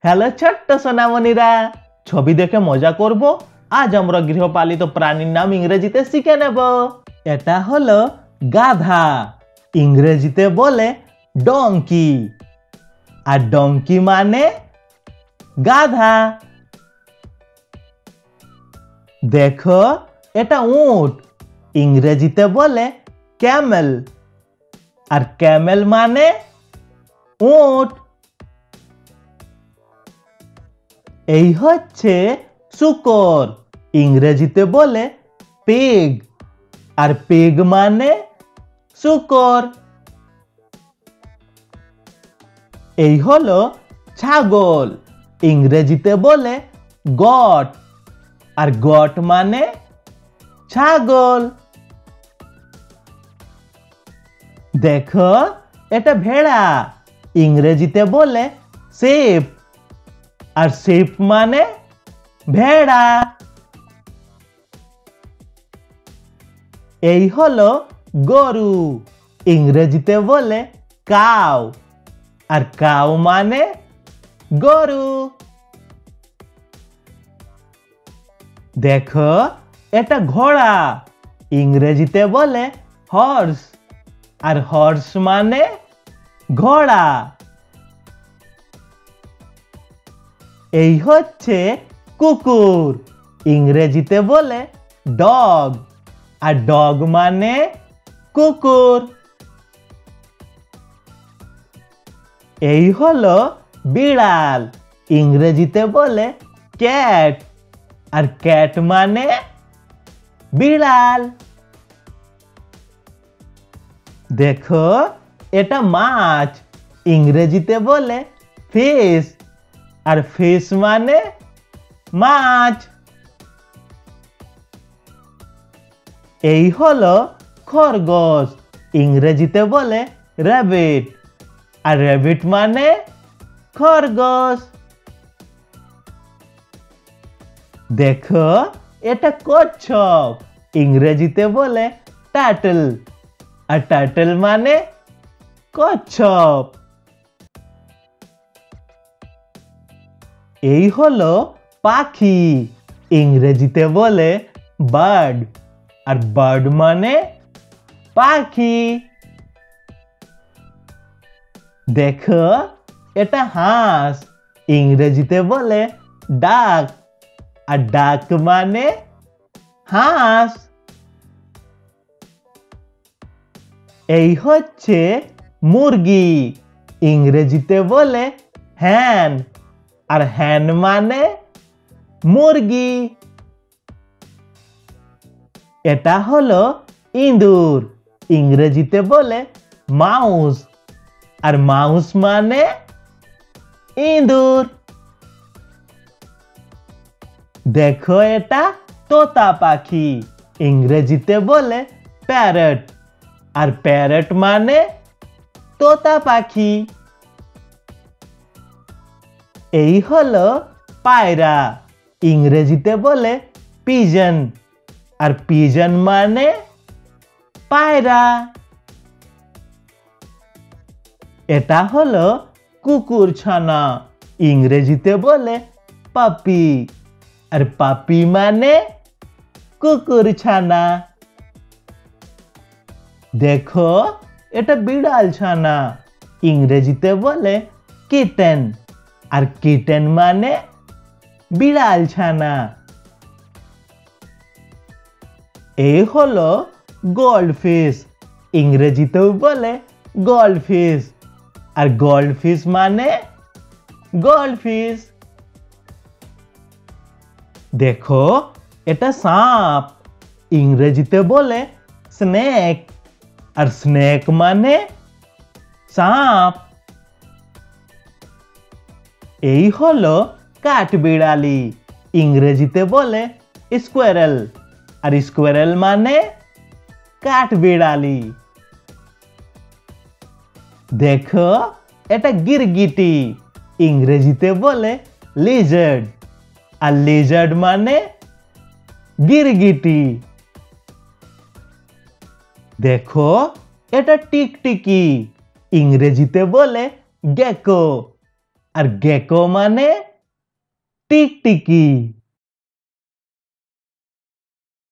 Hello ছোট্ট সোনামণিরা, ছবি দেখে মজা করব। আজ আমরা গৃহপালিত প্রাণীর নাম ইংরেজিতে শিখে নেব। এটা হলো গাধা, ইংরেজিতে বলে ডঙ্কি। আর ডঙ্কি মানে গাধা। দেখো, এটা উট, ইংরেজিতে বলে ক্যামেল। আর ক্যামেল মানে উট। এই হচ্ছে শূকর, ইংরেজিতে বলে পিগ। আর পিগ মানে শূকর। এই হলো ছাগল, ইংরেজিতে বলে গট। আর গট মানে ছাগল। দেখো, এটা ভেড়া, ইংরেজিতে বলে শিপ। আর শিপ মানে ভেড়া। এই হলো গরু, ইংরেজিতে বলে কাউ। আর কাউ মানে গরু। দেখো, এটা ঘোড়া, ইংরেজিতে বলে হর্স। আর হর্স মানে ঘোড়া। এই হচ্ছে কুকুর, ইংরেজিতে বলে ডগ। আর ডগ মানে কুকুর। এই হলো বিড়াল, ইংরেজিতে বলে ক্যাট। আর ক্যাট মানে বিড়াল। দেখো, এটা মাছ, ইংরেজিতে বলে ফিশ। আর ফিশ মানে মাছ। এই হলো খরগোশ, ইংরেজিতে বলে র্যাবিট। আর র্যাবিট মানে খরগোশ। দেখো, এটা কচ্ছপ, ইংরেজিতে বলে টার্টল। আর টার্টল মানে কচ্ছপ। এই হলো পাখি, ইংরেজিতে বলে বার্ড। আর বার্ড মানে পাখি। দেখো, এটা হাঁস, ইংরেজিতে বলে ডাক। আর ডাক মানে হাঁস। এই হচ্ছে মুরগি, ইংরেজিতে বলে হ্যান। আর হ্যান মানে মুরগি। এটা হলো ইঁদুর, ইংরেজিতে বলে মাউস। আর মাউস মানে ইঁদুর। দেখো, এটা তোতা পাখি, ইংরেজিতে বলে প্যারট। আর প্যারট মানে তোতা পাখি। এই হলো পায়রা, ইংরেজিতে বলে পিজন। আর পিজন মানে পায়রা। এটা হলো কুকুর ছানা, ইংরেজিতে বলে পাপি। আর পাপি মানে কুকুর ছানা। দেখো, এটা বিড়াল ছানা, ইংরেজিতে বলে কিটেন। আর কিটেন মানে বিড়াল ছানা। এই হলো গোল্ডফিশ, ইংরেজিতেও বলে গোল্ডফিশ। আর গোল্ডফিশ মানে গোল্ডফিশ। দেখো, এটা সাপ, ইংরেজিতে বলে স্নেক। আর স্নেক মানে সাপ। এই হলো কাঠবিড়ালি, ইংরেজিতে বলে স্কোয়ারেল। আর স্কোয়ারেল মানে কাঠবিড়ালি। দেখো, এটা গিরগিটি, ইংরেজিতে বলে লিজার্ড। আর লিজার্ড মানে গিরগিটি। দেখো, এটা টিকটিকি, ইংরেজিতে বলে গেকো। আর গেকো মানে টিকটিকি।